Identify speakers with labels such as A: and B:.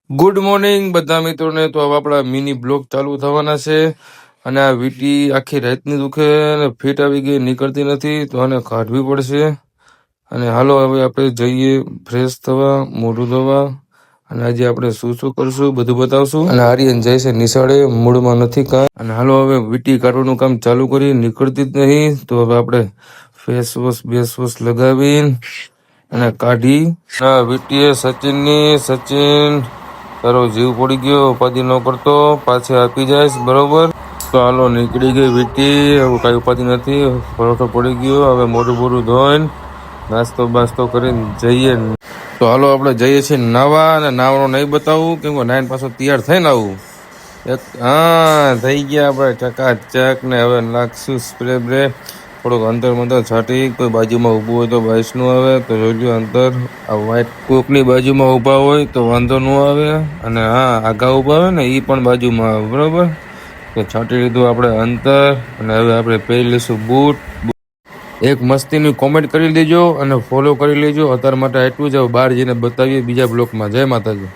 A: Good morning બધા મિત્રોને. તો હવે આપણા મિની બ્લોગ ચાલુ થવાના છે અને આ વીટી આખી રાતની દુખે અને ફીટ આવી ગઈ, નીકળતી નથી, તો આને કાઢવી પડશે. અને હાલો હવે આપણે જઈએ ફ્રેશ થવા, મોઢું ધોવા, અને આજે આપણે શું શું કરશું બધું બતાવશું. અને આર્યન જાય છે નિશાળે, મૂડમાં નથી કાંઈ. અને હાલો હવે વીટી કાઢવાનું કામ ચાલુ કરી, નીકળતી જ નહીં. તો હવે આપણે ફેસ વોશ લગાવી અને કાઢી. વીટીએ સચિન તારો જીવ પડી ગયો, ઉપાધિ ન કરતો, પાછી આપી જાય બરોબર. તો હાલો નીકળી ગઈ વીટી, હવે કઈ ઉપાધિ નથી, પરોઠો પડી ગયો. હવે મોઢું ધોઈને નાસ્તો કરીને જઈએ. તો હાલો આપણે જઈએ છીએ નાવા. અને નાવાનું નહીં બતાવું કેમ કે નાઈન પાછો તૈયાર થઈને આવું. હા થઈ ગયા આપણે ચકાચક. ને હવે નાખશું સ્પ્રે બ્રે, થોડુંક અંતર છાંટી. કોઈ બાજુમાં ઊભું હોય તો બાઈસનું આવે તો જોઈ લો અંતર. આ વ્હાઈટ કોકની બાજુમાં ઊભા હોય તો વાંધો ન આવે, અને હા આગા ઊભા હોય ને એ પણ બાજુમાં આવે બરોબર. તો છાંટી લીધું આપણે અંતર. અને હવે આપણે પહેરી લઈશું બૂટ. એક મસ્તીની કોમેન્ટ કરી દેજો અને ફોલો કરી લેજો. અત્યાર માટે એટલું જ. બહાર જઈને બતાવીએ બીજા બ્લોકમાં. જય માતાજી.